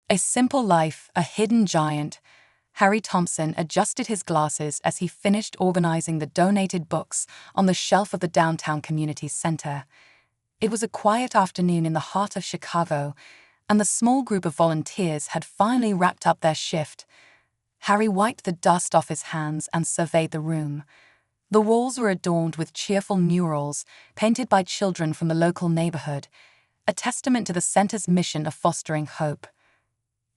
A simple life, a hidden giant. Harry Thompson adjusted his glasses as he finished organizing the donated books on the shelf of the downtown community center. It was a quiet afternoon in the heart of Chicago, and the small group of volunteers had finally wrapped up their shift. Harry wiped the dust off his hands and surveyed the room. The walls were adorned with cheerful murals painted by children from the local neighborhood, a testament to the center's mission of fostering hope.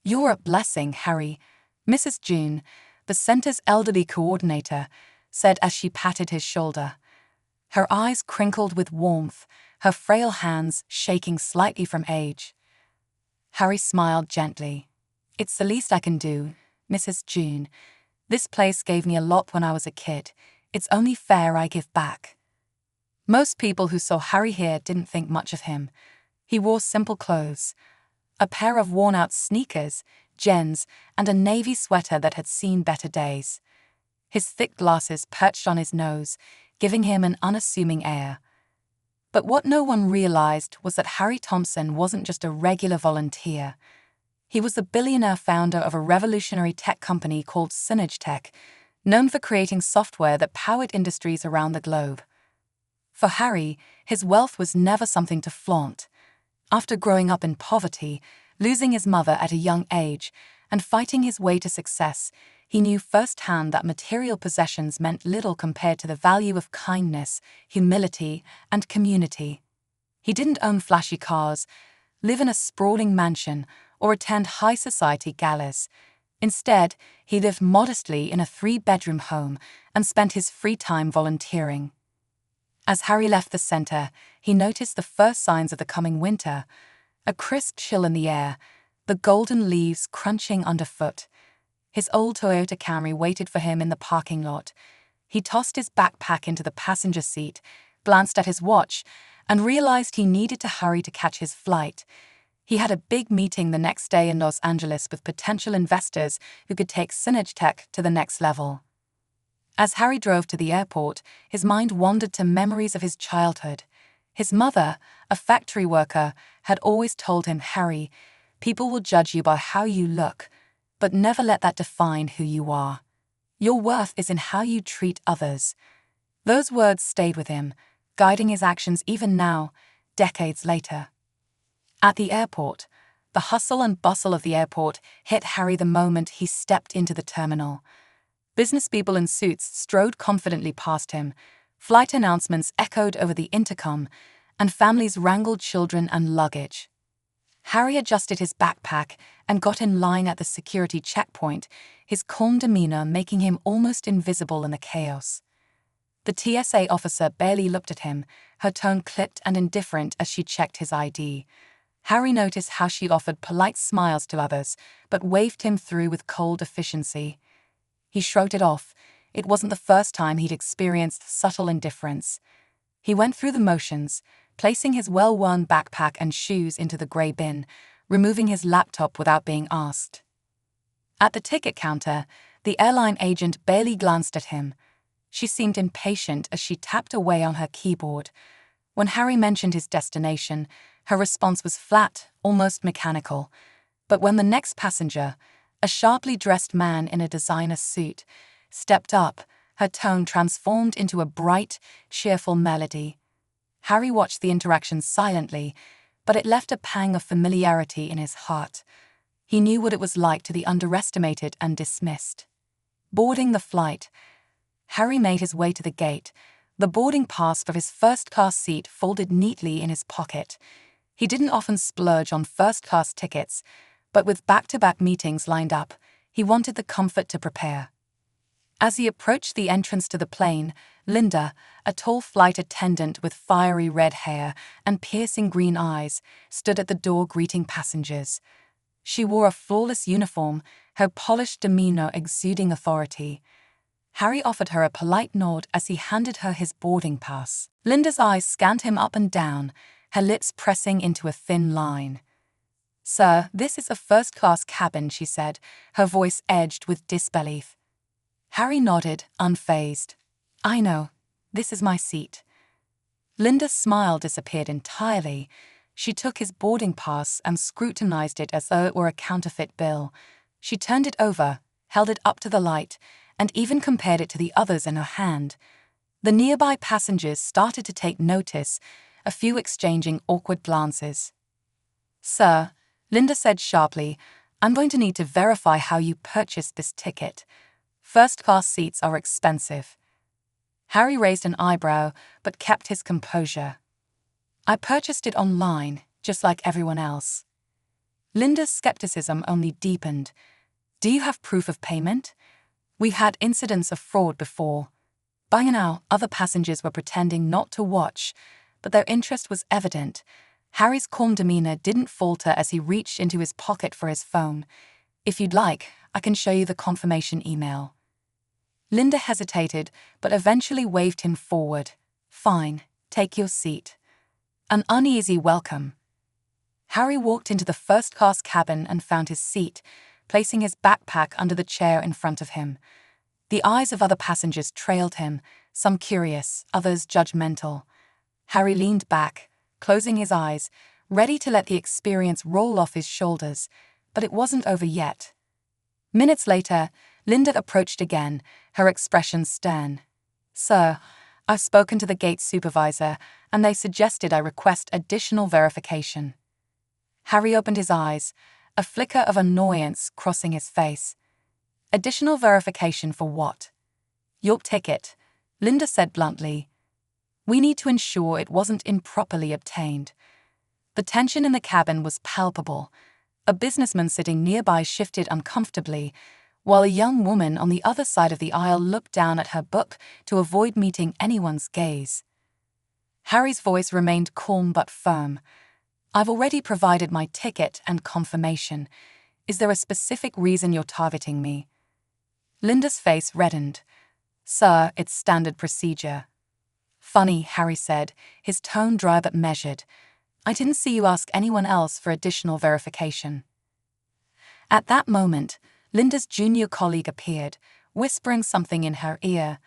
"You're a blessing, Harry," Mrs. June, the center's elderly coordinator, said as she patted his shoulder. Her eyes crinkled with warmth, her frail hands shaking slightly from age. Harry smiled gently. "It's the least I can do, Mrs. June. This place gave me a lot when I was a kid. It's only fair I give back." Most people who saw Harry here didn't think much of him. He wore simple clothes, a pair of worn-out sneakers, jeans, and a navy sweater that had seen better days. His thick glasses perched on his nose, giving him an unassuming air. But what no one realized was that Harry Thompson wasn't just a regular volunteer. He was the billionaire founder of a revolutionary tech company called Tech, known for creating software that powered industries around the globe. For Harry, his wealth was never something to flaunt. After growing up in poverty, losing his mother at a young age, and fighting his way to success, he knew firsthand that material possessions meant little compared to the value of kindness, humility, and community. He didn't own flashy cars, live in a sprawling mansion, or attend high society galas. Instead, he lived modestly in a 3-bedroom home and spent his free time volunteering. As Harry left the center, he noticed the first signs of the coming winter, a crisp chill in the air, the golden leaves crunching underfoot. His old Toyota Camry waited for him in the parking lot. He tossed his backpack into the passenger seat, glanced at his watch, and realized he needed to hurry to catch his flight. He had a big meeting the next day in Los Angeles with potential investors who could take Tech to the next level. As Harry drove to the airport, his mind wandered to memories of his childhood. His mother, a factory worker, had always told him, "Harry, people will judge you by how you look, but never let that define who you are. Your worth is in how you treat others." Those words stayed with him, guiding his actions even now, decades later. At the airport, the hustle and bustle of the airport hit Harry the moment he stepped into the terminal. Business people in suits strode confidently past him, flight announcements echoed over the intercom, and families wrangled children and luggage. Harry adjusted his backpack and got in line at the security checkpoint, his calm demeanor making him almost invisible in the chaos. The TSA officer barely looked at him, her tone clipped and indifferent as she checked his ID. Harry noticed how she offered polite smiles to others, but waved him through with cold efficiency. He shrugged it off. It wasn't the first time he'd experienced subtle indifference. He went through the motions, placing his well-worn backpack and shoes into the grey bin, removing his laptop without being asked. At the ticket counter, the airline agent barely glanced at him. She seemed impatient as she tapped away on her keyboard. When Harry mentioned his destination, her response was flat, almost mechanical. But when the next passenger, a sharply dressed man in a designer suit, stepped up, her tone transformed into a bright, cheerful melody. Harry watched the interaction silently, but it left a pang of familiarity in his heart. He knew what it was like to be underestimated and dismissed. Boarding the flight, Harry made his way to the gate, the boarding pass for his first-class seat folded neatly in his pocket. He didn't often splurge on first-class tickets, but with back-to-back meetings lined up, he wanted the comfort to prepare. As he approached the entrance to the plane, Linda, a tall flight attendant with fiery red hair and piercing green eyes, stood at the door greeting passengers. She wore a flawless uniform, her polished demeanor exuding authority. Harry offered her a polite nod as he handed her his boarding pass. Linda's eyes scanned him up and down, her lips pressing into a thin line. "Sir, this is a first-class cabin," she said, her voice edged with disbelief. Harry nodded, unfazed. "I know. This is my seat." Linda's smile disappeared entirely. She took his boarding pass and scrutinized it as though it were a counterfeit bill. She turned it over, held it up to the light, and even compared it to the others in her hand. The nearby passengers started to take notice, a few exchanging awkward glances. "Sir," Linda said sharply, "I'm going to need to verify how you purchased this ticket. First-class seats are expensive." Harry raised an eyebrow, but kept his composure. "I purchased it online, just like everyone else." Linda's skepticism only deepened. "Do you have proof of payment? We've had incidents of fraud before." By now, other passengers were pretending not to watch, but their interest was evident. Harry's calm demeanor didn't falter as he reached into his pocket for his phone. "If you'd like, I can show you the confirmation email." Linda hesitated, but eventually waved him forward. "Fine, take your seat." An uneasy welcome. Harry walked into the first-class cabin and found his seat, placing his backpack under the chair in front of him. The eyes of other passengers trailed him, some curious, others judgmental. Harry leaned back, closing his eyes, ready to let the experience roll off his shoulders, but it wasn't over yet. Minutes later, Linda approached again, her expression stern. "Sir, I've spoken to the gate supervisor, and they suggested I request additional verification." Harry opened his eyes, a flicker of annoyance crossing his face. "Additional verification for what?" "Your ticket," Linda said bluntly. "We need to ensure it wasn't improperly obtained." The tension in the cabin was palpable. A businessman sitting nearby shifted uncomfortably, while a young woman on the other side of the aisle looked down at her book to avoid meeting anyone's gaze. Harry's voice remained calm but firm. "I've already provided my ticket and confirmation. Is there a specific reason you're targeting me?" Linda's face reddened. "Sir, it's standard procedure." "Funny," Harry said, his tone dry but measured. "I didn't see you ask anyone else for additional verification." At that moment, Linda's junior colleague appeared, whispering something in her ear.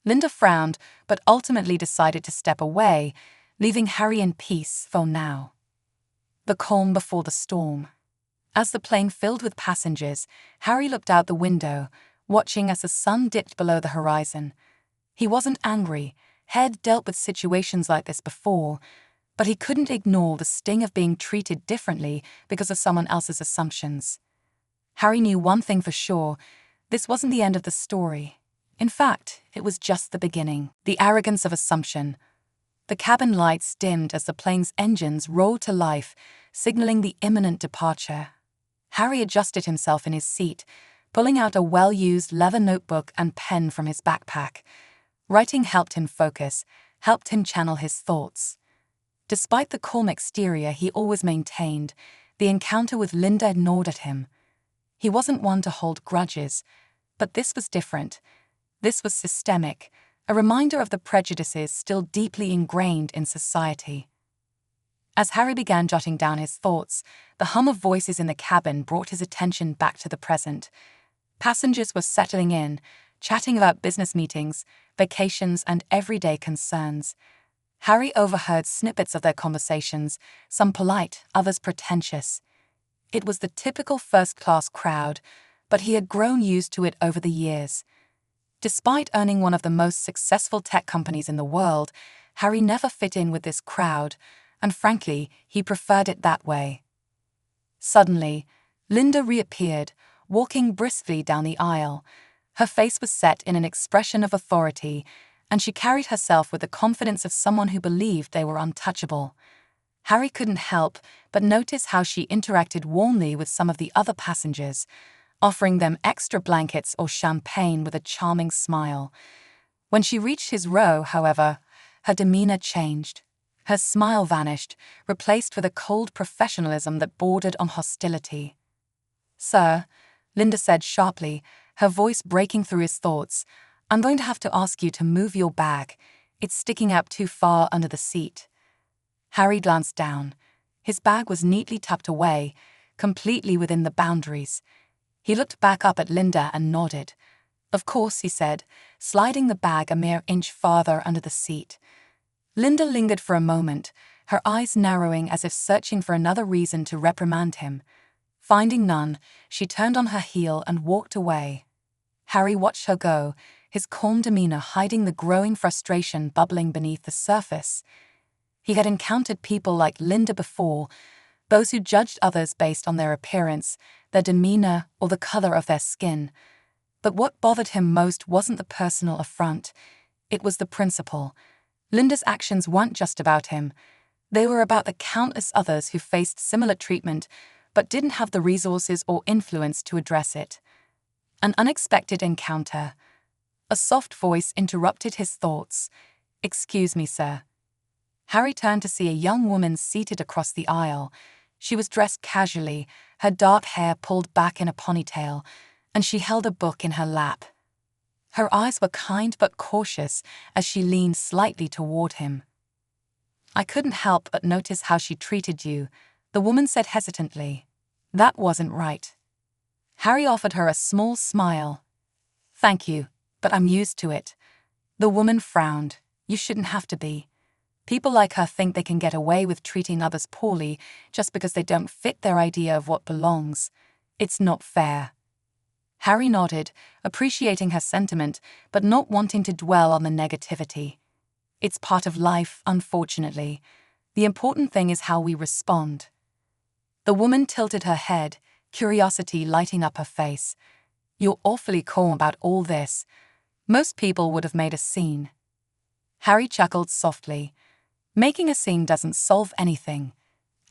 Linda frowned, but ultimately decided to step away, leaving Harry in peace for now. The calm before the storm. As the plane filled with passengers, Harry looked out the window, watching as the sun dipped below the horizon. He wasn't angry. He'd dealt with situations like this before, but he couldn't ignore the sting of being treated differently because of someone else's assumptions. Harry knew one thing for sure: this wasn't the end of the story. In fact, it was just the beginning. The arrogance of assumption. The cabin lights dimmed as the plane's engines roared to life, signaling the imminent departure. Harry adjusted himself in his seat, pulling out a well-used leather notebook and pen from his backpack. Writing helped him focus, helped him channel his thoughts. Despite the calm exterior he always maintained, the encounter with Linda gnawed at him. He wasn't one to hold grudges, but this was different. This was systemic, a reminder of the prejudices still deeply ingrained in society. As Harry began jotting down his thoughts, the hum of voices in the cabin brought his attention back to the present. Passengers were settling in, chatting about business meetings, vacations, and everyday concerns. Harry overheard snippets of their conversations, some polite, others pretentious. It was the typical first-class crowd, but he had grown used to it over the years. Despite owning one of the most successful tech companies in the world, Harry never fit in with this crowd, and frankly, he preferred it that way. Suddenly, Linda reappeared, walking briskly down the aisle. Her face was set in an expression of authority, and she carried herself with the confidence of someone who believed they were untouchable. Harry couldn't help but notice how she interacted warmly with some of the other passengers, offering them extra blankets or champagne with a charming smile. When she reached his row, however, her demeanor changed. Her smile vanished, replaced with a cold professionalism that bordered on hostility. "Sir," Linda said sharply, her voice breaking through his thoughts, "I'm going to have to ask you to move your bag. It's sticking out too far under the seat." Harry glanced down. His bag was neatly tucked away, completely within the boundaries. He looked back up at Linda and nodded. "Of course," he said, sliding the bag a mere inch farther under the seat. Linda lingered for a moment, her eyes narrowing as if searching for another reason to reprimand him. Finding none, she turned on her heel and walked away. Harry watched her go, his calm demeanor hiding the growing frustration bubbling beneath the surface. He had encountered people like Linda before, those who judged others based on their appearance, their demeanor, or the color of their skin. But what bothered him most wasn't the personal affront, it was the principle. Linda's actions weren't just about him. They were about the countless others who faced similar treatment but didn't have the resources or influence to address it. An unexpected encounter. A soft voice interrupted his thoughts. "Excuse me, sir." Harry turned to see a young woman seated across the aisle. She was dressed casually, her dark hair pulled back in a ponytail, and she held a book in her lap. Her eyes were kind but cautious as she leaned slightly toward him. "I couldn't help but notice how she treated you," the woman said hesitantly. "That wasn't right." Harry offered her a small smile. "Thank you, but I'm used to it." The woman frowned. "You shouldn't have to be. People like her think they can get away with treating others poorly just because they don't fit their idea of what belongs. It's not fair." Harry nodded, appreciating her sentiment, but not wanting to dwell on the negativity. It's part of life, unfortunately. The important thing is how we respond. The woman tilted her head, curiosity lighting up her face. "You're awfully calm about all this. Most people would have made a scene." Harry chuckled softly. "Making a scene doesn't solve anything.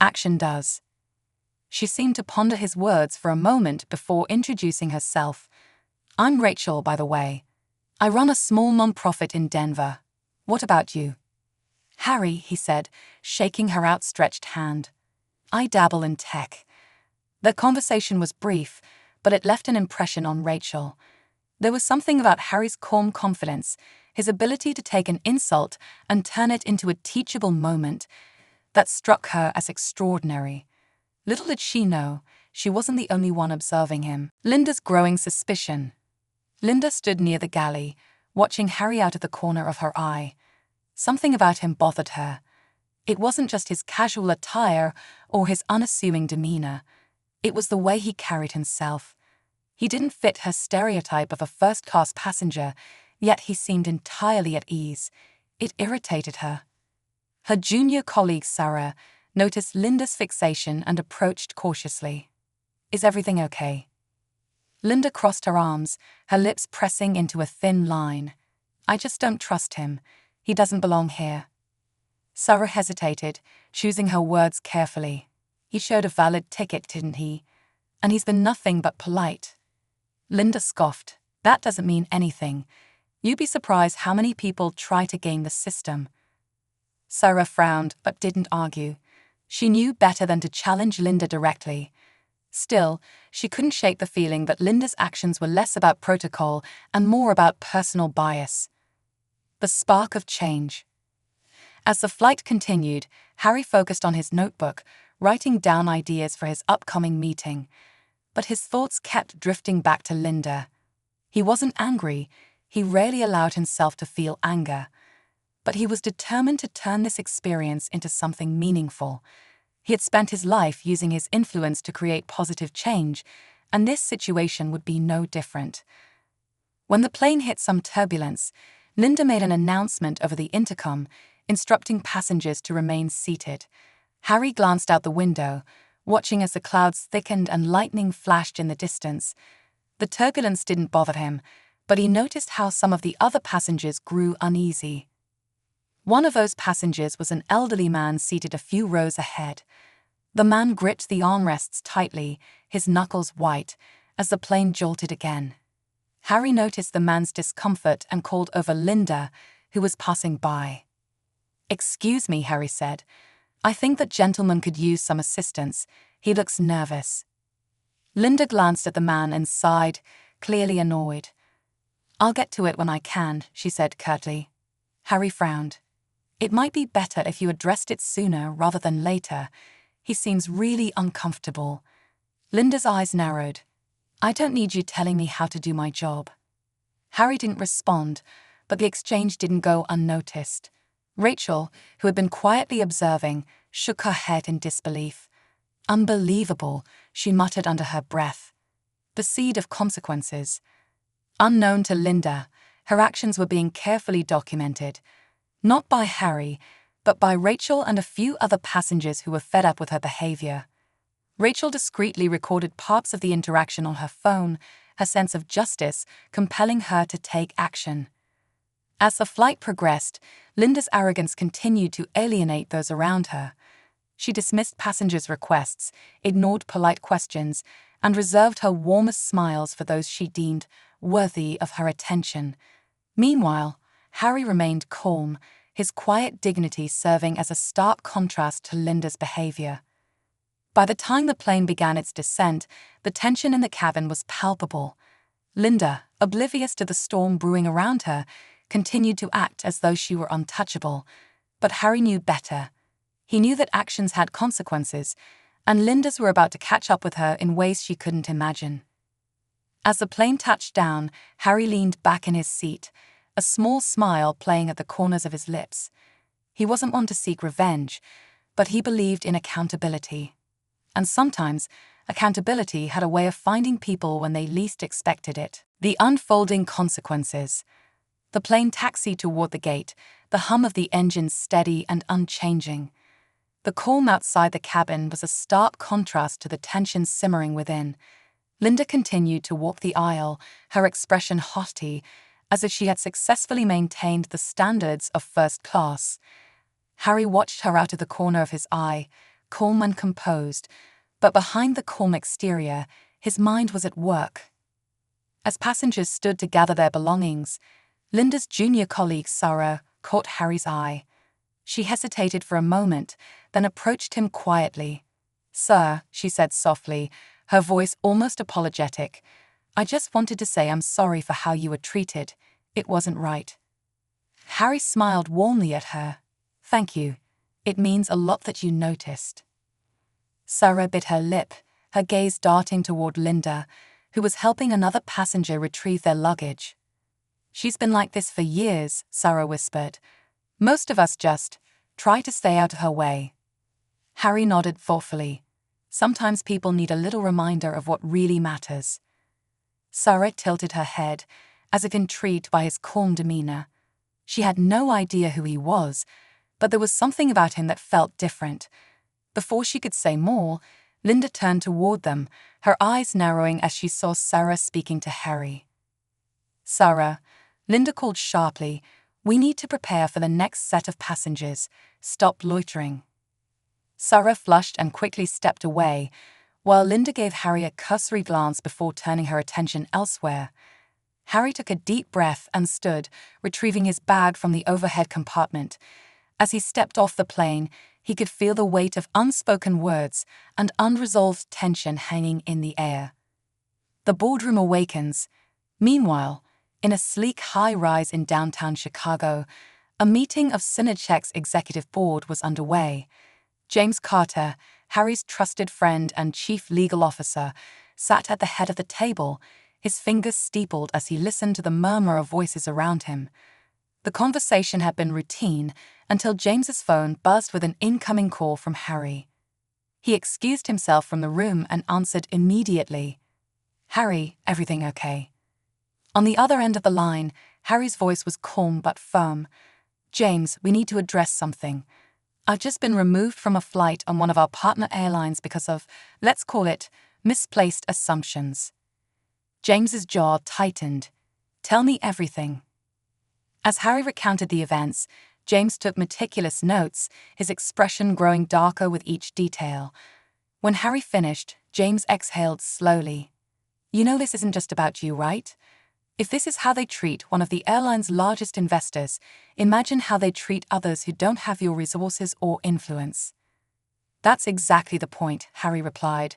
Action does." She seemed to ponder his words for a moment before introducing herself. "I'm Rachel, by the way. I run a small nonprofit in Denver. What about you?" "Harry," he said, shaking her outstretched hand. "I dabble in tech." The conversation was brief, but it left an impression on Rachel. There was something about Harry's calm confidence, his ability to take an insult and turn it into a teachable moment, that struck her as extraordinary. Little did she know, she wasn't the only one observing him. Linda's growing suspicion. Linda stood near the galley, watching Harry out of the corner of her eye. Something about him bothered her. It wasn't just his casual attire or his unassuming demeanor. It was the way he carried himself. He didn't fit her stereotype of a first-class passenger, yet he seemed entirely at ease. It irritated her. Her junior colleague, Sarah, noticed Linda's fixation and approached cautiously. "Is everything okay?" Linda crossed her arms, her lips pressing into a thin line. "I just don't trust him. He doesn't belong here." Sarah hesitated, choosing her words carefully. "He showed a valid ticket, didn't he? And he's been nothing but polite." Linda scoffed. "That doesn't mean anything. You'd be surprised how many people try to game the system." Sarah frowned but didn't argue. She knew better than to challenge Linda directly. Still, she couldn't shake the feeling that Linda's actions were less about protocol and more about personal bias. The spark of change. As the flight continued, Harry focused on his notebook, writing down ideas for his upcoming meeting. But his thoughts kept drifting back to Linda. He wasn't angry. He rarely allowed himself to feel anger. But he was determined to turn this experience into something meaningful. He had spent his life using his influence to create positive change, and this situation would be no different. When the plane hit some turbulence, Linda made an announcement over the intercom, instructing passengers to remain seated. Harry glanced out the window, watching as the clouds thickened and lightning flashed in the distance. The turbulence didn't bother him, but he noticed how some of the other passengers grew uneasy. One of those passengers was an elderly man seated a few rows ahead. The man gripped the armrests tightly, his knuckles white, as the plane jolted again. Harry noticed the man's discomfort and called over Linda, who was passing by. "Excuse me," Harry said. "I think that gentleman could use some assistance. He looks nervous." Linda glanced at the man and sighed, clearly annoyed. "I'll get to it when I can," she said curtly. Harry frowned. "It might be better if you addressed it sooner rather than later. He seems really uncomfortable." Linda's eyes narrowed. "I don't need you telling me how to do my job." Harry didn't respond, but the exchange didn't go unnoticed. Rachel, who had been quietly observing, shook her head in disbelief. Unbelievable, she muttered under her breath. The seed of consequences. Unknown to Linda, her actions were being carefully documented, not by Harry, but by Rachel and a few other passengers who were fed up with her behavior. Rachel discreetly recorded parts of the interaction on her phone, her sense of justice compelling her to take action. As the flight progressed, Linda's arrogance continued to alienate those around her. She dismissed passengers' requests, ignored polite questions, and reserved her warmest smiles for those she deemed worthy of her attention. Meanwhile, Harry remained calm, his quiet dignity serving as a stark contrast to Linda's behavior. By the time the plane began its descent, the tension in the cabin was palpable. Linda, oblivious to the storm brewing around her, continued to act as though she were untouchable. But Harry knew better. He knew that actions had consequences, and Linda's were about to catch up with her in ways she couldn't imagine. As the plane touched down, Harry leaned back in his seat, a small smile playing at the corners of his lips. He wasn't one to seek revenge, but he believed in accountability. And sometimes, accountability had a way of finding people when they least expected it. The unfolding consequences. The plane taxied toward the gate, the hum of the engines steady and unchanging. The calm outside the cabin was a stark contrast to the tension simmering within. Linda continued to walk the aisle, her expression haughty, as if she had successfully maintained the standards of first class. Harry watched her out of the corner of his eye, calm and composed, but behind the calm exterior, his mind was at work. As passengers stood to gather their belongings, Linda's junior colleague Sarah caught Harry's eye. She hesitated for a moment, then approached him quietly. "Sir," she said softly, her voice almost apologetic, "I just wanted to say I'm sorry for how you were treated. It wasn't right." Harry smiled warmly at her. "Thank you. It means a lot that you noticed." Sarah bit her lip, her gaze darting toward Linda, who was helping another passenger retrieve their luggage. "She's been like this for years," Sarah whispered. "Most of us just try to stay out of her way." Harry nodded thoughtfully. Sometimes people need a little reminder of what really matters. Sarah tilted her head, as if intrigued by his calm demeanor. She had no idea who he was, but there was something about him that felt different. Before she could say more, Linda turned toward them, her eyes narrowing as she saw Sarah speaking to Harry. "Sarah," Linda called sharply, "we need to prepare for the next set of passengers. Stop loitering." Sarah flushed and quickly stepped away, while Linda gave Harry a cursory glance before turning her attention elsewhere. Harry took a deep breath and stood, retrieving his bag from the overhead compartment. As he stepped off the plane, he could feel the weight of unspoken words and unresolved tension hanging in the air. The boardroom awakens. Meanwhile, in a sleek high-rise in downtown Chicago, a meeting of Synercheck's executive board was underway. James Carter, Harry's trusted friend and chief legal officer, sat at the head of the table, his fingers steepled as he listened to the murmur of voices around him. The conversation had been routine until James's phone buzzed with an incoming call from Harry. He excused himself from the room and answered immediately. "Harry, everything okay?" On the other end of the line, Harry's voice was calm but firm. "James, we need to address something. I've just been removed from a flight on one of our partner airlines because of, let's call it, misplaced assumptions." James's jaw tightened. "Tell me everything." As Harry recounted the events, James took meticulous notes, his expression growing darker with each detail. When Harry finished, James exhaled slowly. "You know this isn't just about you, right? If this is how they treat one of the airline's largest investors, imagine how they treat others who don't have your resources or influence." "That's exactly the point," Harry replied.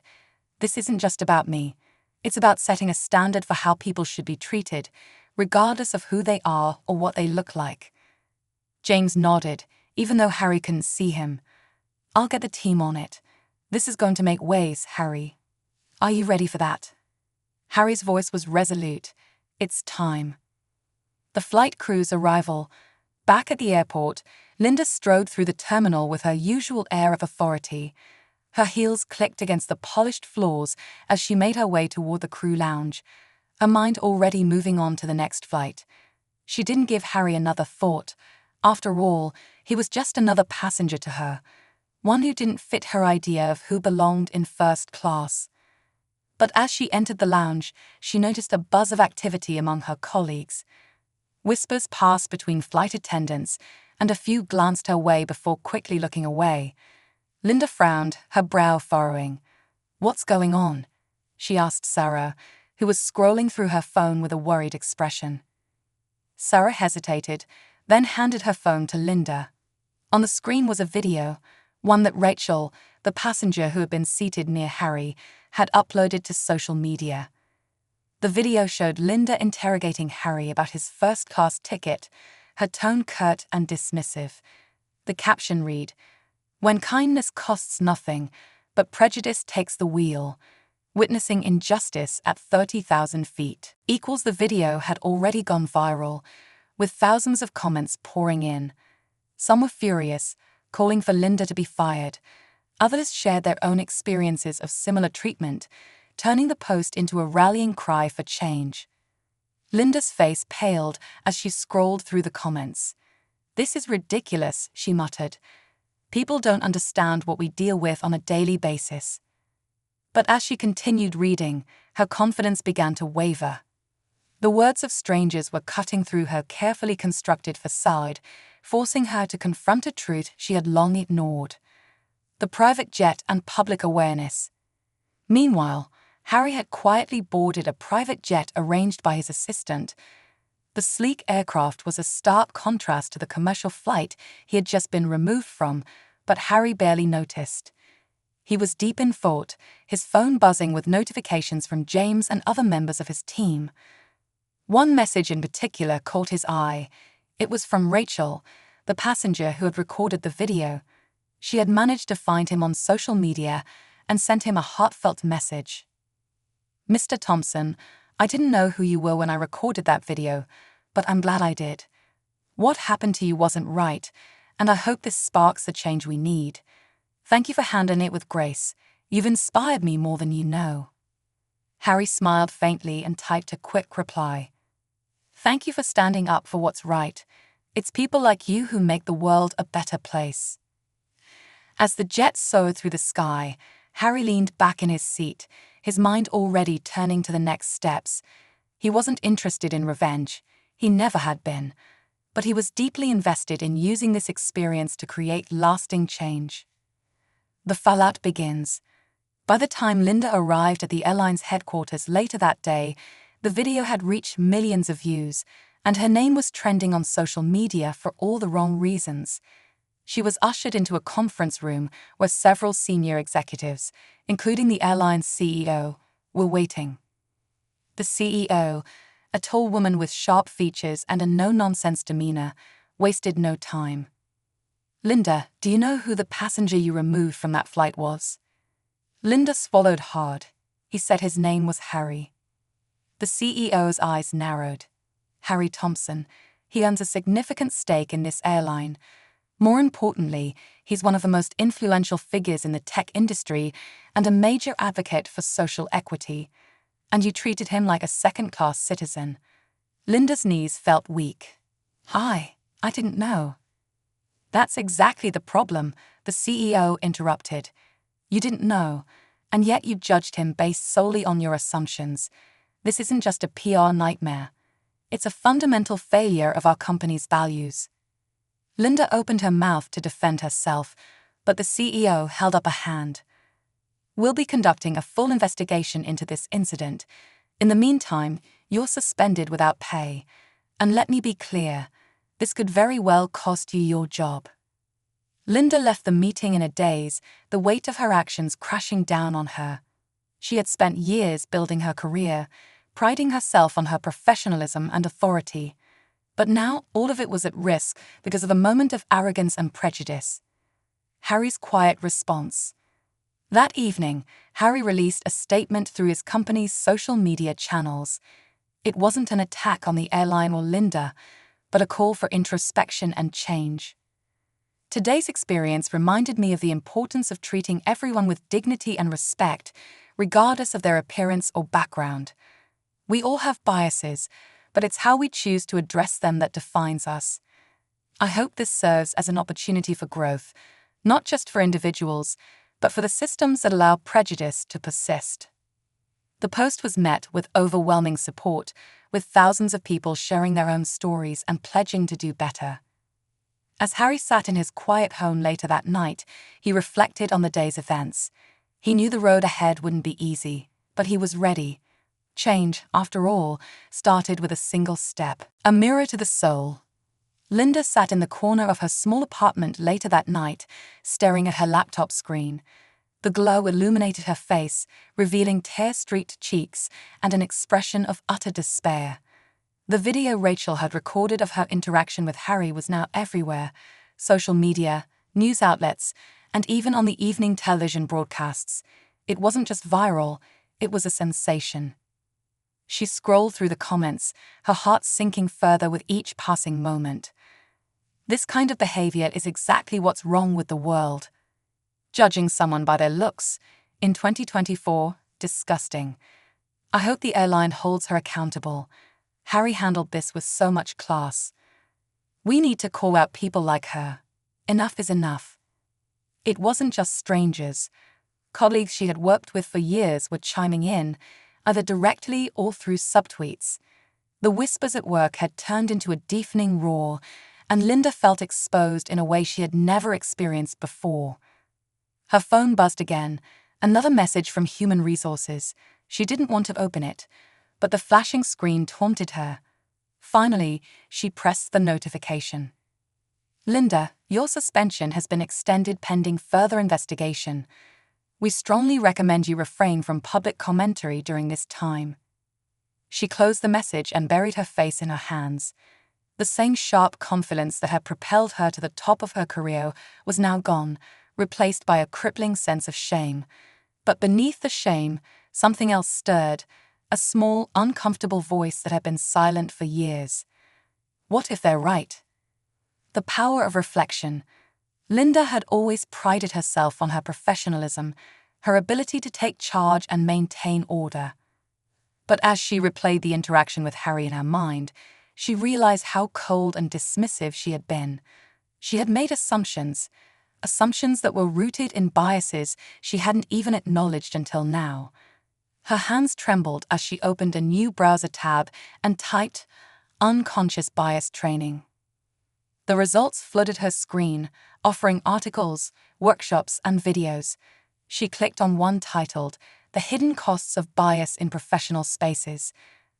"This isn't just about me. It's about setting a standard for how people should be treated, regardless of who they are or what they look like." James nodded, even though Harry couldn't see him. "I'll get the team on it. This is going to make waves, Harry. Are you ready for that?" Harry's voice was resolute. "It's time." The flight crew's arrival. Back at the airport, Linda strode through the terminal with her usual air of authority. Her heels clicked against the polished floors as she made her way toward the crew lounge, her mind already moving on to the next flight. She didn't give Harry another thought. After all, he was just another passenger to her, one who didn't fit her idea of who belonged in first class. But as she entered the lounge, she noticed a buzz of activity among her colleagues. Whispers passed between flight attendants, and a few glanced her way before quickly looking away. Linda frowned, her brow furrowing. "What's going on?" she asked Sarah, who was scrolling through her phone with a worried expression. Sarah hesitated, then handed her phone to Linda. On the screen was a video, one that Rachel, the passenger who had been seated near Harry, had uploaded to social media. The video showed Linda interrogating Harry about his first-class ticket, her tone curt and dismissive. The caption read, "When kindness costs nothing, but prejudice takes the wheel. Witnessing injustice at 30,000 feet." The video had already gone viral, with thousands of comments pouring in. Some were furious, calling for Linda to be fired. Others shared their own experiences of similar treatment, turning the post into a rallying cry for change. Linda's face paled as she scrolled through the comments. "This is ridiculous," she muttered. "People don't understand what we deal with on a daily basis." But as she continued reading, her confidence began to waver. The words of strangers were cutting through her carefully constructed facade, forcing her to confront a truth she had long ignored: the private jet and public awareness. Meanwhile, Harry had quietly boarded a private jet arranged by his assistant. The sleek aircraft was a stark contrast to the commercial flight he had just been removed from, but Harry barely noticed. He was deep in thought, his phone buzzing with notifications from James and other members of his team. One message in particular caught his eye. It was from Rachel, the passenger who had recorded the video. She had managed to find him on social media and sent him a heartfelt message. "Mr. Thompson, I didn't know who you were when I recorded that video, but I'm glad I did. What happened to you wasn't right, and I hope this sparks the change we need. Thank you for handling it with grace. You've inspired me more than you know." Harry smiled faintly and typed a quick reply. "Thank you for standing up for what's right. It's people like you who make the world a better place." As the jet soared through the sky, Harry leaned back in his seat, his mind already turning to the next steps. He wasn't interested in revenge. He never had been. But he was deeply invested in using this experience to create lasting change. The fallout begins. By the time Linda arrived at the airline's headquarters later that day, the video had reached millions of views, and her name was trending on social media for all the wrong reasons. She was ushered into a conference room where several senior executives, including the airline's CEO, were waiting. The CEO, a tall woman with sharp features and a no-nonsense demeanor, wasted no time. "Linda, do you know who the passenger you removed from that flight was?" Linda swallowed hard. He said his name was Harry. The CEO's eyes narrowed. "Harry Thompson. He owns a significant stake in this airline. More importantly, he's one of the most influential figures in the tech industry and a major advocate for social equity. And you treated him like a second-class citizen." Linda's knees felt weak. I didn't know." "That's exactly the problem," the CEO interrupted. "You didn't know, and yet you judged him based solely on your assumptions. This isn't just a PR nightmare. It's a fundamental failure of our company's values." Linda opened her mouth to defend herself, but the CEO held up a hand. "We'll be conducting a full investigation into this incident. In the meantime, you're suspended without pay. And let me be clear, this could very well cost you your job." Linda left the meeting in a daze, the weight of her actions crashing down on her. She had spent years building her career, priding herself on her professionalism and authority. But now all of it was at risk because of a moment of arrogance and prejudice. Harry's quiet response. That evening, Harry released a statement through his company's social media channels. It wasn't an attack on the airline or Linda, but a call for introspection and change. Today's experience reminded me of the importance of treating everyone with dignity and respect, regardless of their appearance or background. We all have biases, but it's how we choose to address them that defines us. I hope this serves as an opportunity for growth, not just for individuals, but for the systems that allow prejudice to persist. The post was met with overwhelming support, with thousands of people sharing their own stories and pledging to do better. As Harry sat in his quiet home later that night, he reflected on the day's events. He knew the road ahead wouldn't be easy, but he was ready. Change, after all, started with a single step. A mirror to the soul. Linda sat in the corner of her small apartment later that night, staring at her laptop screen. The glow illuminated her face, revealing tear-streaked cheeks and an expression of utter despair. The video Rachel had recorded of her interaction with Harry was now everywhere: social media, news outlets, and even on the evening television broadcasts. It wasn't just viral, it was a sensation. She scrolled through the comments, her heart sinking further with each passing moment. This kind of behavior is exactly what's wrong with the world. Judging someone by their looks, in 2024, disgusting. I hope the airline holds her accountable. Harry handled this with so much class. We need to call out people like her. Enough is enough. It wasn't just strangers. Colleagues she had worked with for years were chiming in, either directly or through subtweets. The whispers at work had turned into a deafening roar, and Linda felt exposed in a way she had never experienced before. Her phone buzzed again, another message from Human Resources. She didn't want to open it, but the flashing screen taunted her. Finally, she pressed the notification. Linda, your suspension has been extended pending further investigation. We strongly recommend you refrain from public commentary during this time. She closed the message and buried her face in her hands. The same sharp confidence that had propelled her to the top of her career was now gone, replaced by a crippling sense of shame. But beneath the shame, something else stirred, a small, uncomfortable voice that had been silent for years. What if they're right? The power of reflection. Linda had always prided herself on her professionalism, her ability to take charge and maintain order. But as she replayed the interaction with Harry in her mind, she realized how cold and dismissive she had been. She had made assumptions that were rooted in biases she hadn't even acknowledged until now. Her hands trembled as she opened a new browser tab and typed "unconscious bias training." The results flooded her screen, offering articles, workshops, and videos. She clicked on one titled "The Hidden Costs of Bias in Professional Spaces."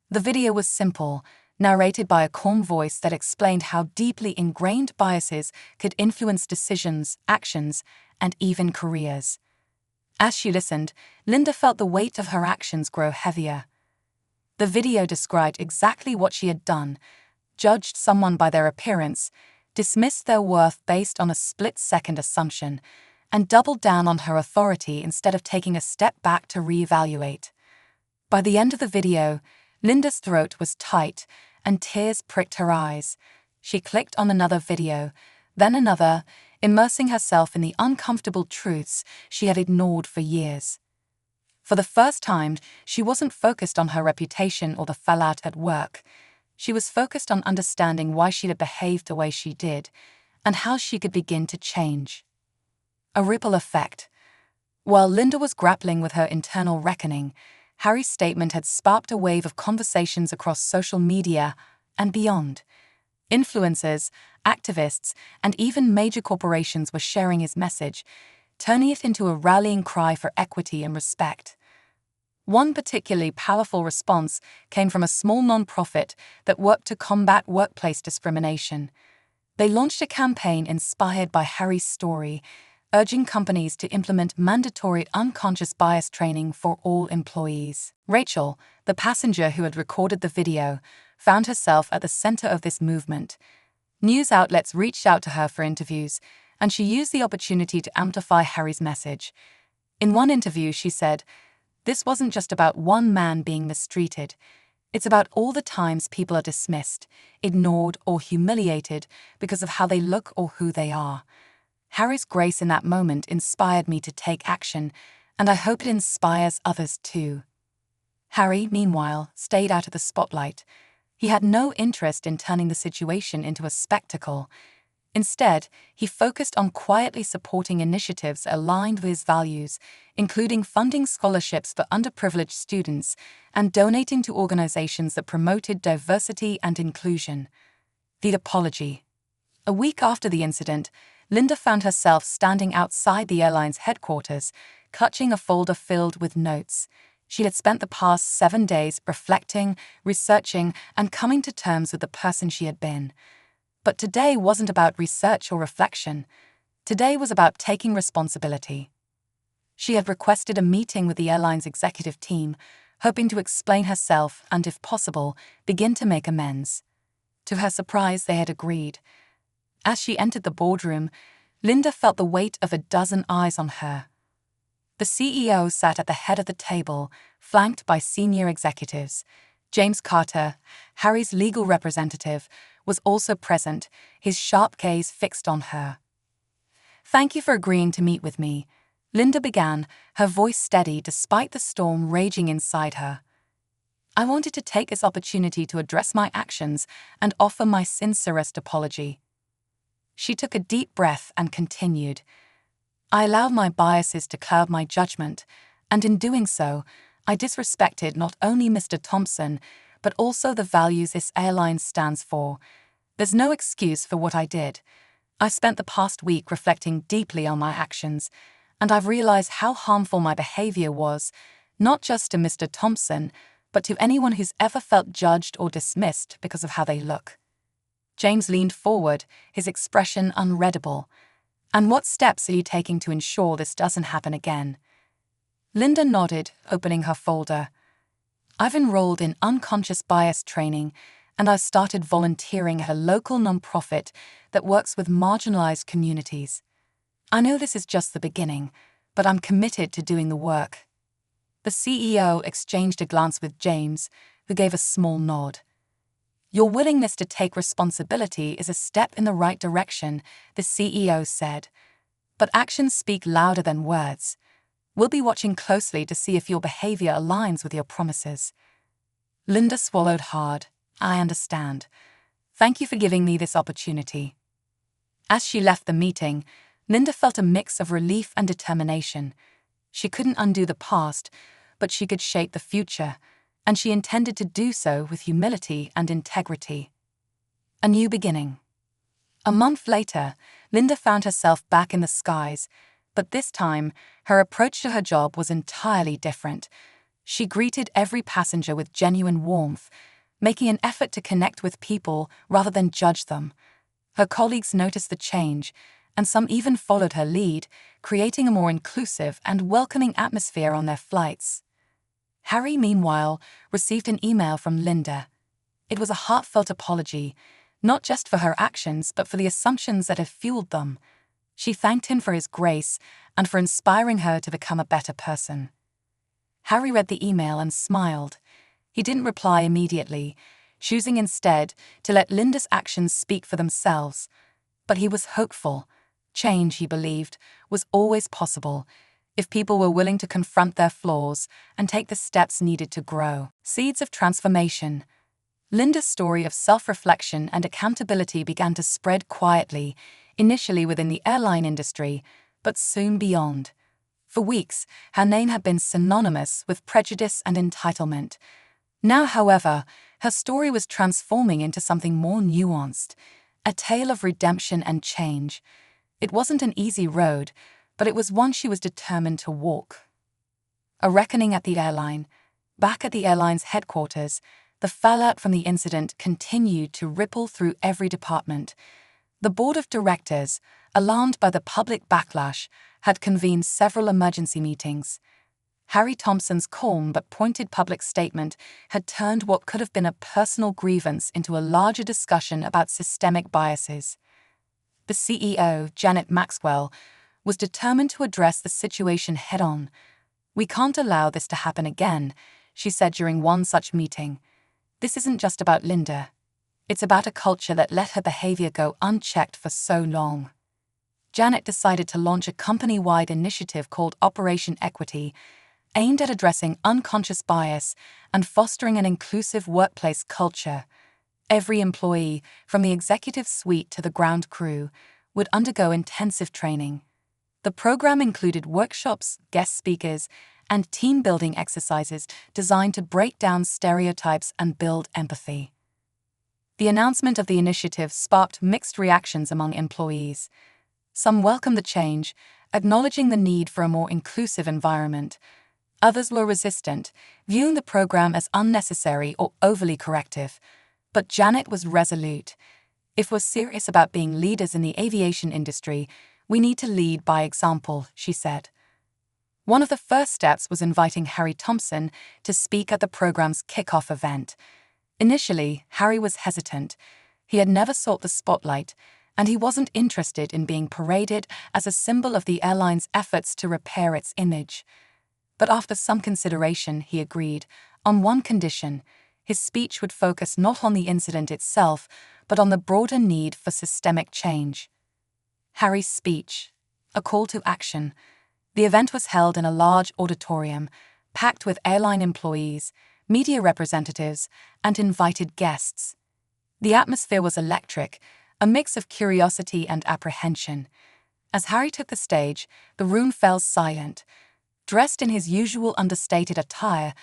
The video was simple, narrated by a calm voice that explained how deeply ingrained biases could influence decisions, actions, and even careers. As she listened, Linda felt the weight of her actions grow heavier. The video described exactly what she had done: judged someone by their appearance, dismissed their worth based on a split-second assumption, and doubled down on her authority instead of taking a step back to reevaluate. By the end of the video, Linda's throat was tight and tears pricked her eyes. She clicked on another video, then another, immersing herself in the uncomfortable truths she had ignored for years. For the first time, she wasn't focused on her reputation or the fallout at work. She was focused on understanding why she had behaved the way she did, and how she could begin to change. A ripple effect. While Linda was grappling with her internal reckoning, Harry's statement had sparked a wave of conversations across social media and beyond. Influencers, activists, and even major corporations were sharing his message, turning it into a rallying cry for equity and respect. One particularly powerful response came from a small nonprofit that worked to combat workplace discrimination. They launched a campaign inspired by Harry's story, urging companies to implement mandatory unconscious bias training for all employees. Rachel, the passenger who had recorded the video, found herself at the center of this movement. News outlets reached out to her for interviews, and she used the opportunity to amplify Harry's message. In one interview, she said, "This wasn't just about one man being mistreated. It's about all the times people are dismissed, ignored, or humiliated because of how they look or who they are. Harry's grace in that moment inspired me to take action, and I hope it inspires others too. Harry, meanwhile, stayed out of the spotlight. He had no interest in turning the situation into a spectacle. Instead, he focused on quietly supporting initiatives aligned with his values, including funding scholarships for underprivileged students and donating to organizations that promoted diversity and inclusion. The apology. A week after the incident, Linda found herself standing outside the airline's headquarters, clutching a folder filled with notes. She had spent the past 7 days reflecting, researching, and coming to terms with the person she had been. But today wasn't about research or reflection. Today was about taking responsibility. She had requested a meeting with the airline's executive team, hoping to explain herself and, if possible, begin to make amends. To her surprise, they had agreed. As she entered the boardroom, Linda felt the weight of a dozen eyes on her. The CEO sat at the head of the table, flanked by senior executives. James Carter, Harry's legal representative, was also present, his sharp gaze fixed on her. "Thank you for agreeing to meet with me," Linda began, her voice steady despite the storm raging inside her. "I wanted to take this opportunity to address my actions and offer my sincerest apology." She took a deep breath and continued. "I allowed my biases to cloud my judgment, and in doing so, I disrespected not only Mr. Thompson, but also the values this airline stands for. There's no excuse for what I did. I spent the past week reflecting deeply on my actions, and I've realized how harmful my behavior was, not just to Mr. Thompson, but to anyone who's ever felt judged or dismissed because of how they look." James leaned forward, his expression unreadable. "And what steps are you taking to ensure this doesn't happen again?" Linda nodded, opening her folder. "I've enrolled in unconscious bias training, and I've started volunteering at a local nonprofit that works with marginalized communities. I know this is just the beginning, but I'm committed to doing the work." The CEO exchanged a glance with James, who gave a small nod. "Your willingness to take responsibility is a step in the right direction," the CEO said. "But actions speak louder than words. We'll be watching closely to see if your behavior aligns with your promises." Linda swallowed hard. "I understand. Thank you for giving me this opportunity." As she left the meeting, Linda felt a mix of relief and determination. She couldn't undo the past, but she could shape the future, and she intended to do so with humility and integrity. A new beginning. A month later, Linda found herself back in the skies, but this time, her approach to her job was entirely different. She greeted every passenger with genuine warmth, making an effort to connect with people rather than judge them. Her colleagues noticed the change, and some even followed her lead, creating a more inclusive and welcoming atmosphere on their flights. Harry, meanwhile, received an email from Linda. It was a heartfelt apology, not just for her actions but for the assumptions that had fueled them. She thanked him for his grace and for inspiring her to become a better person. Harry read the email and smiled. He didn't reply immediately, choosing instead to let Linda's actions speak for themselves. But he was hopeful. Change, he believed, was always possible if people were willing to confront their flaws and take the steps needed to grow. Seeds of transformation. Linda's story of self-reflection and accountability began to spread quietly, initially within the airline industry, but soon beyond. For weeks, her name had been synonymous with prejudice and entitlement. Now, however, her story was transforming into something more nuanced, a tale of redemption and change. It wasn't an easy road, but it was one she was determined to walk. A reckoning at the airline. Back at the airline's headquarters, the fallout from the incident continued to ripple through every department. The board of directors, alarmed by the public backlash, had convened several emergency meetings. Harry Thompson's calm but pointed public statement had turned what could have been a personal grievance into a larger discussion about systemic biases. The CEO, Janet Maxwell, was determined to address the situation head-on. "We can't allow this to happen again," she said during one such meeting. "This isn't just about Linda. It's about a culture that let her behavior go unchecked for so long." Janet decided to launch a company-wide initiative called Operation Equity, aimed at addressing unconscious bias and fostering an inclusive workplace culture. Every employee, from the executive suite to the ground crew, would undergo intensive training. The program included workshops, guest speakers, and team-building exercises designed to break down stereotypes and build empathy. The announcement of the initiative sparked mixed reactions among employees. Some welcomed the change, acknowledging the need for a more inclusive environment. Others were resistant, viewing the program as unnecessary or overly corrective. But Janet was resolute. If we're serious about being leaders in the aviation industry, we need to lead by example, she said. One of the first steps was inviting Harry Thompson to speak at the program's kickoff event. Initially, Harry was hesitant. He had never sought the spotlight, and he wasn't interested in being paraded as a symbol of the airline's efforts to repair its image. But after some consideration, he agreed, on one condition: his speech would focus not on the incident itself, but on the broader need for systemic change. Harry's speech, a call to action. The event was held in a large auditorium, packed with airline employees, media representatives, and invited guests. The atmosphere was electric, a mix of curiosity and apprehension. As Harry took the stage, the room fell silent. Dressed in his usual understated attire,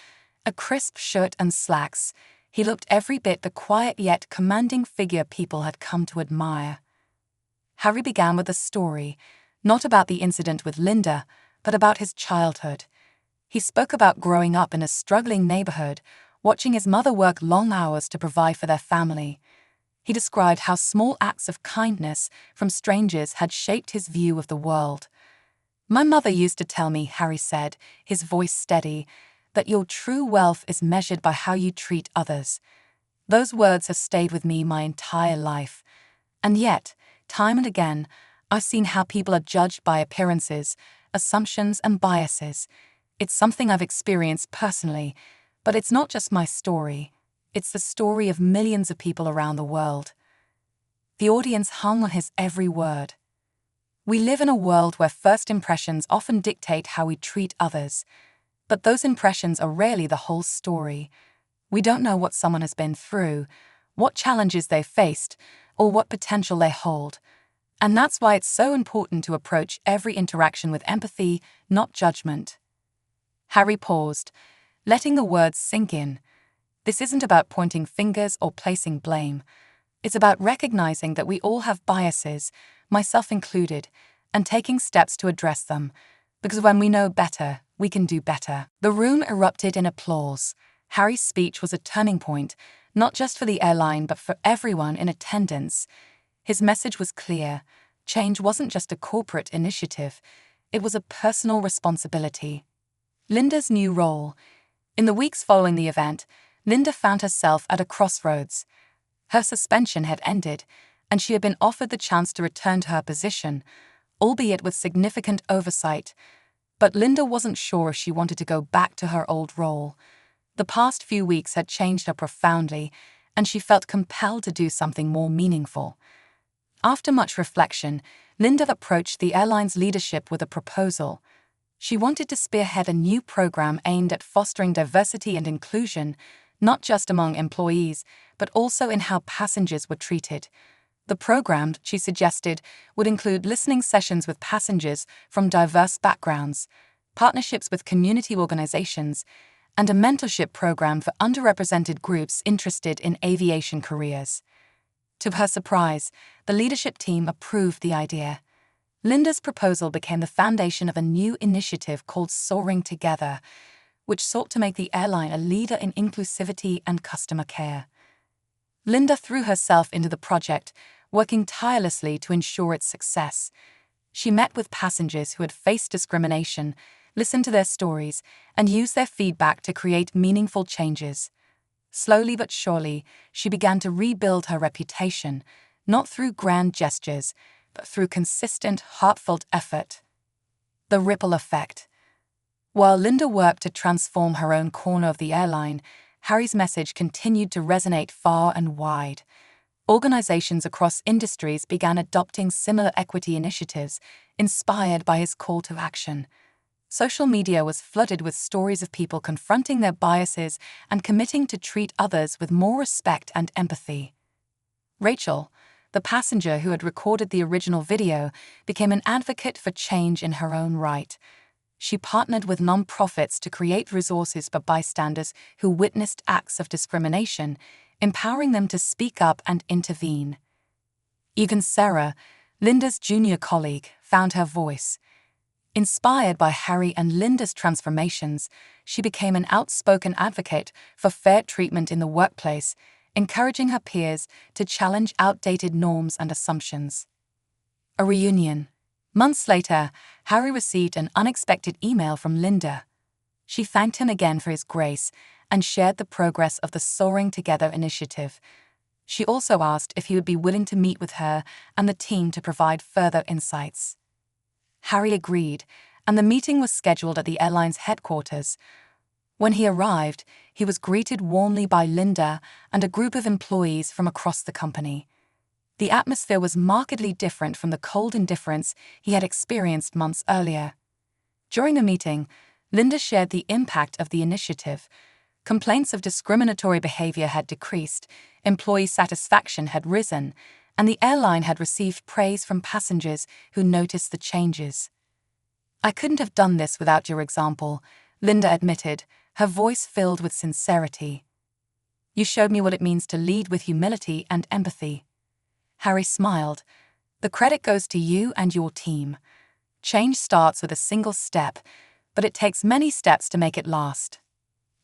a crisp shirt and slacks, he looked every bit the quiet yet commanding figure people had come to admire. Harry began with a story, not about the incident with Linda, but about his childhood. He spoke about growing up in a struggling neighborhood, watching his mother work long hours to provide for their family. He described how small acts of kindness from strangers had shaped his view of the world. "My mother used to tell me," Harry said, his voice steady, "that your true wealth is measured by how you treat others. Those words have stayed with me my entire life. And yet, time and again, I've seen how people are judged by appearances, assumptions, and biases. It's something I've experienced personally, but it's not just my story. It's the story of millions of people around the world." The audience hung on his every word. We live in a world where first impressions often dictate how we treat others, but those impressions are rarely the whole story. We don't know what someone has been through, what challenges they've faced, or what potential they hold. And that's why it's so important to approach every interaction with empathy, not judgment. Harry paused, letting the words sink in. This isn't about pointing fingers or placing blame. It's about recognizing that we all have biases, myself included, and taking steps to address them. Because when we know better, we can do better. The room erupted in applause. Harry's speech was a turning point, not just for the airline but for everyone in attendance. His message was clear. Change wasn't just a corporate initiative. It was a personal responsibility. Linda's new role. In the weeks following the event, Linda found herself at a crossroads. Her suspension had ended, and she had been offered the chance to return to her position, albeit with significant oversight. But Linda wasn't sure if she wanted to go back to her old role. The past few weeks had changed her profoundly, and she felt compelled to do something more meaningful. After much reflection, Linda approached the airline's leadership with a proposal. She wanted to spearhead a new program aimed at fostering diversity and inclusion, not just among employees, but also in how passengers were treated. The program, she suggested, would include listening sessions with passengers from diverse backgrounds, partnerships with community organizations, and a mentorship program for underrepresented groups interested in aviation careers. To her surprise, the leadership team approved the idea. Linda's proposal became the foundation of a new initiative called Soaring Together, which sought to make the airline a leader in inclusivity and customer care. Linda threw herself into the project, working tirelessly to ensure its success. She met with passengers who had faced discrimination, listened to their stories, and used their feedback to create meaningful changes. Slowly but surely, she began to rebuild her reputation, not through grand gestures, but through consistent, heartfelt effort. The ripple effect. While Linda worked to transform her own corner of the airline, Harry's message continued to resonate far and wide. organizations across industries began adopting similar equity initiatives, inspired by his call to action. Social media was flooded with stories of people confronting their biases and committing to treat others with more respect and empathy. Rachel, the passenger who had recorded the original video, became an advocate for change in her own right. She partnered with nonprofits to create resources for bystanders who witnessed acts of discrimination, empowering them to speak up and intervene. Even Sarah, Linda's junior colleague, found her voice. Inspired by Harry and Linda's transformations, she became an outspoken advocate for fair treatment in the workplace, encouraging her peers to challenge outdated norms and assumptions. A reunion. Months later, Harry received an unexpected email from Linda. She thanked him again for his grace and shared the progress of the Soaring Together initiative. She also asked if he would be willing to meet with her and the team to provide further insights. Harry agreed, and the meeting was scheduled at the airline's headquarters. When he arrived, he was greeted warmly by Linda and a group of employees from across the company. The atmosphere was markedly different from the cold indifference he had experienced months earlier. During the meeting, Linda shared the impact of the initiative. Complaints of discriminatory behavior had decreased, employee satisfaction had risen, and the airline had received praise from passengers who noticed the changes. "I couldn't have done this without your example," Linda admitted, her voice filled with sincerity. "You showed me what it means to lead with humility and empathy." Harry smiled. "The credit goes to you and your team. Change starts with a single step, but it takes many steps to make it last."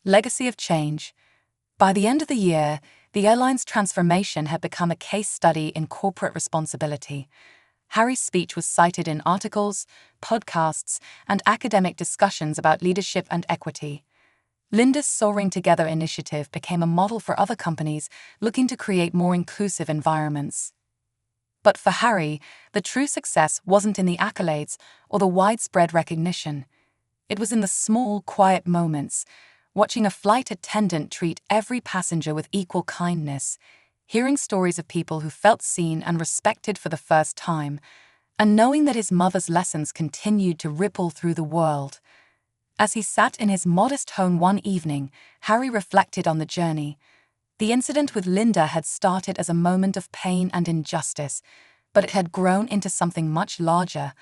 Legacy of change. By the end of the year, the airline's transformation had become a case study in corporate responsibility. Harry's speech was cited in articles, podcasts, and academic discussions about leadership and equity. Linda's Soaring Together initiative became a model for other companies looking to create more inclusive environments. But for Harry, the true success wasn't in the accolades or the widespread recognition. It was in the small, quiet moments, watching a flight attendant treat every passenger with equal kindness, hearing stories of people who felt seen and respected for the first time, and knowing that his mother's lessons continued to ripple through the world. As he sat in his modest home one evening, Harry reflected on the journey. The incident with Linda had started as a moment of pain and injustice, but it had grown into something much larger,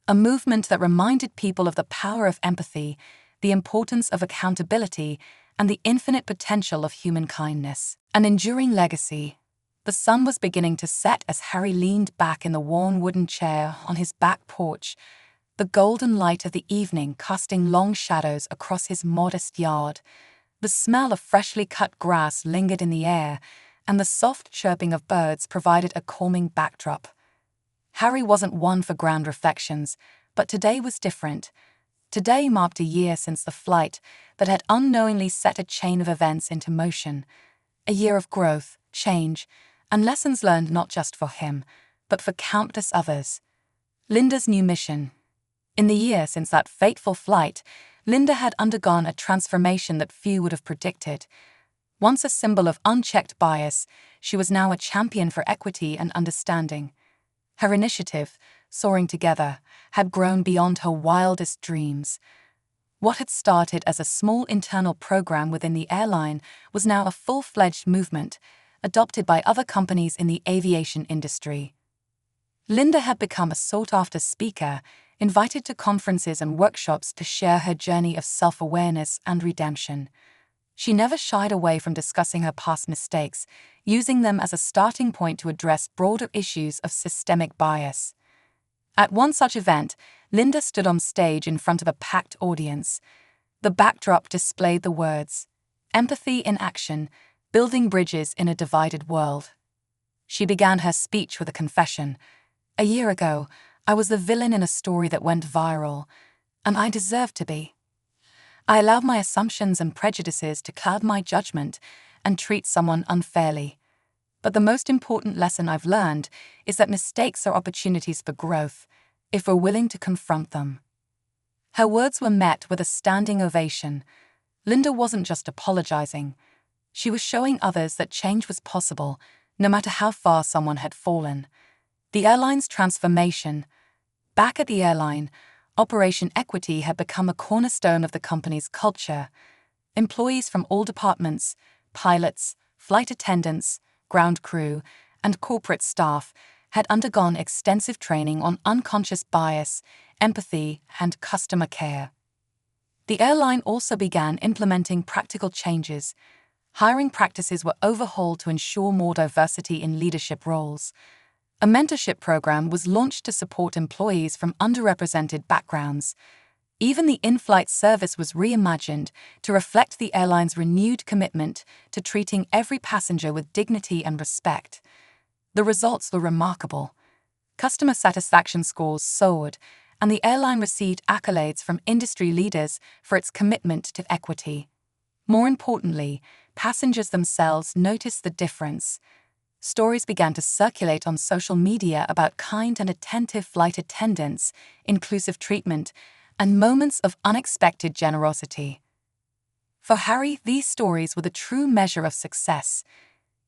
a movement that reminded people of the power of empathy, the importance of accountability, and the infinite potential of human kindness. An enduring legacy. The sun was beginning to set as Harry leaned back in the worn wooden chair on his back porch, the golden light of the evening casting long shadows across his modest yard. The smell of freshly cut grass lingered in the air, and the soft chirping of birds provided a calming backdrop. Harry wasn't one for grand reflections, but today was different. Today marked a year since the flight that had unknowingly set a chain of events into motion. A year of growth, change, and lessons learned not just for him, but for countless others. Linda's new mission. In the year since that fateful flight, Linda had undergone a transformation that few would have predicted. Once a symbol of unchecked bias, she was now a champion for equity and understanding. Her initiative, Soaring Together, had grown beyond her wildest dreams. What had started as a small internal program within the airline was now a full-fledged movement, adopted by other companies in the aviation industry. Linda had become a sought-after speaker, invited to conferences and workshops to share her journey of self-awareness and redemption. She never shied away from discussing her past mistakes, using them as a starting point to address broader issues of systemic bias. At one such event, Linda stood on stage in front of a packed audience. The backdrop displayed the words, "Empathy in action, building bridges in a divided world." She began her speech with a confession. "A year ago, I was the villain in a story that went viral, and I deserved to be. I allowed my assumptions and prejudices to cloud my judgment and treat someone unfairly. But the most important lesson I've learned is that mistakes are opportunities for growth, if we're willing to confront them." Her words were met with a standing ovation. Linda wasn't just apologizing. She was showing others that change was possible, no matter how far someone had fallen. The airline's transformation. Back at the airline, Operation Equity had become a cornerstone of the company's culture. Employees from all departments, pilots, flight attendants, ground crew, and corporate staff had undergone extensive training on unconscious bias, empathy, and customer care. The airline also began implementing practical changes. Hiring practices were overhauled to ensure more diversity in leadership roles. A mentorship program was launched to support employees from underrepresented backgrounds. Even the in-flight service was reimagined to reflect the airline's renewed commitment to treating every passenger with dignity and respect. The results were remarkable. Customer satisfaction scores soared, and the airline received accolades from industry leaders for its commitment to equity. More importantly, passengers themselves noticed the difference. Stories began to circulate on social media about kind and attentive flight attendants, inclusive treatment, and moments of unexpected generosity. For Harry, these stories were the true measure of success.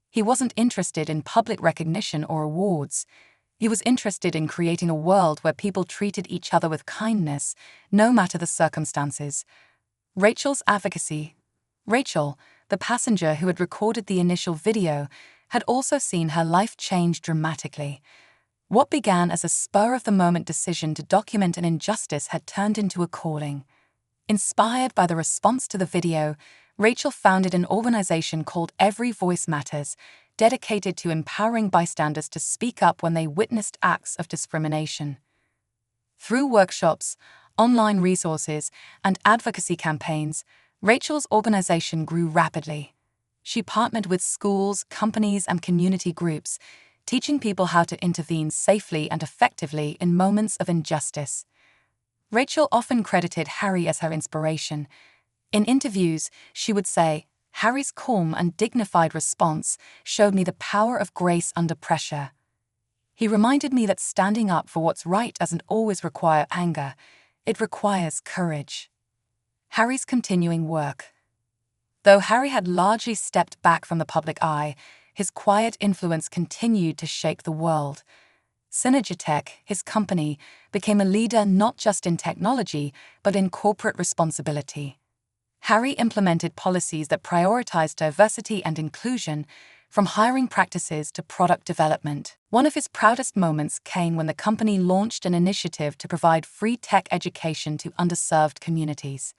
He wasn't interested in public recognition or awards. He was interested in creating a world where people treated each other with kindness, no matter the circumstances. Rachel's advocacy. Rachel, the passenger who had recorded the initial video, had also seen her life change dramatically. What began as a spur-of-the-moment decision to document an injustice had turned into a calling. Inspired by the response to the video, Rachel founded an organization called Every Voice Matters, dedicated to empowering bystanders to speak up when they witnessed acts of discrimination. Through workshops, online resources, and advocacy campaigns, Rachel's organization grew rapidly. She partnered with schools, companies, and community groups, teaching people how to intervene safely and effectively in moments of injustice. Rachel often credited Harry as her inspiration. In interviews, she would say, "Harry's calm and dignified response showed me the power of grace under pressure. He reminded me that standing up for what's right doesn't always require anger. It requires courage." Harry's continuing work. Though Harry had largely stepped back from the public eye, his quiet influence continued to shake the world. Synergitech, his company, became a leader not just in technology, but in corporate responsibility. Harry implemented policies that prioritized diversity and inclusion, from hiring practices to product development. One of his proudest moments came when the company launched an initiative to provide free tech education to underserved communities.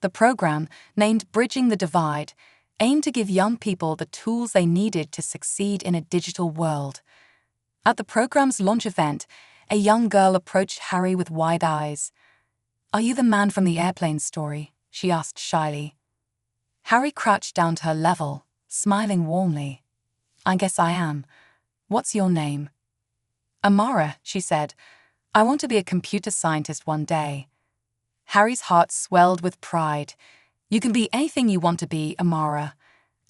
The program, named Bridging the Divide, aimed to give young people the tools they needed to succeed in a digital world. At the program's launch event, a young girl approached Harry with wide eyes. "Are you the man from the airplane story?" she asked shyly. Harry crouched down to her level, smiling warmly. "I guess I am. What's your name?" "Amara," she said. "I want to be a computer scientist one day." Harry's heart swelled with pride. "You can be anything you want to be, Amara.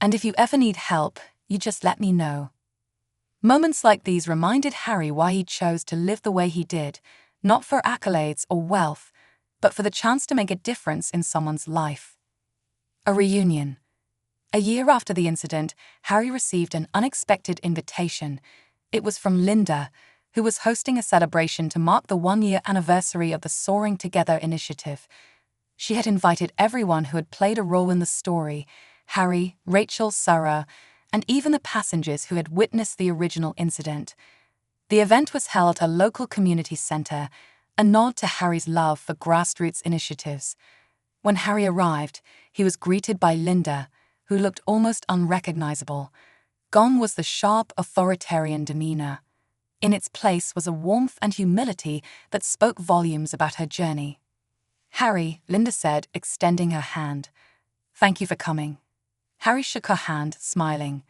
And if you ever need help, you just let me know." Moments like these reminded Harry why he chose to live the way he did, not for accolades or wealth, but for the chance to make a difference in someone's life. A reunion. A year after the incident, Harry received an unexpected invitation. It was from Linda, who was hosting a celebration to mark the one-year anniversary of the Soaring Together initiative. She had invited everyone who had played a role in the story: Harry, Rachel, Sarah, and even the passengers who had witnessed the original incident. The event was held at a local community center, a nod to Harry's love for grassroots initiatives. When Harry arrived, he was greeted by Linda, who looked almost unrecognizable. Gone was the sharp, authoritarian demeanor. In its place was a warmth and humility that spoke volumes about her journey. "Harry," Linda said, extending her hand. "Thank you for coming." Harry shook her hand, smiling.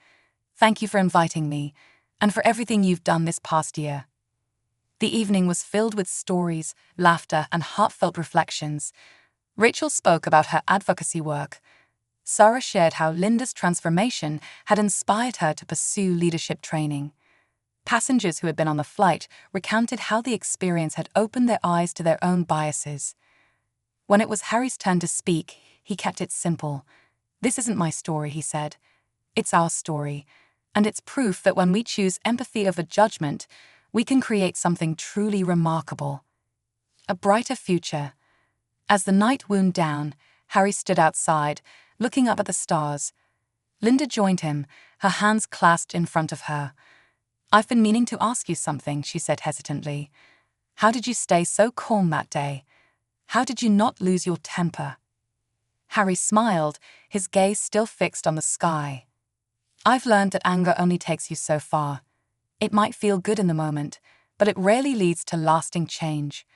"Thank you for inviting me, and for everything you've done this past year." The evening was filled with stories, laughter, and heartfelt reflections. Rachel spoke about her advocacy work. Sarah shared how Linda's transformation had inspired her to pursue leadership training. Passengers who had been on the flight recounted how the experience had opened their eyes to their own biases. When it was Harry's turn to speak, he kept it simple. "This isn't my story," he said. "It's our story. And it's proof that when we choose empathy over judgment, we can create something truly remarkable. A brighter future. As the night wound down, Harry stood outside, looking up at the stars. Linda joined him, her hands clasped in front of her. "I've been meaning to ask you something," she said hesitantly. "How did you stay so calm that day? How did you not lose your temper?" Harry smiled, his gaze still fixed on the sky. "I've learned that anger only takes you so far. It might feel good in the moment, but it rarely leads to lasting change.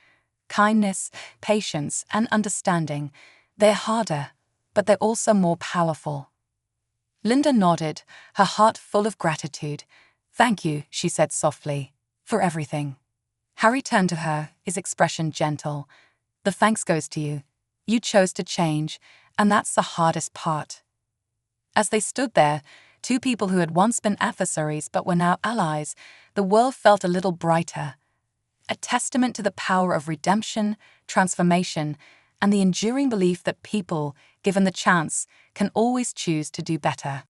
Kindness, patience, and understanding, they're harder, but they're also more powerful." Linda nodded, her heart full of gratitude. "Thank you," she said softly, "for everything." Harry turned to her, his expression gentle. "The thanks goes to you. You chose to change, and that's the hardest part." As they stood there, two people who had once been adversaries but were now allies, the world felt a little brighter. A testament to the power of redemption, transformation, and the enduring belief that people, given the chance, can always choose to do better.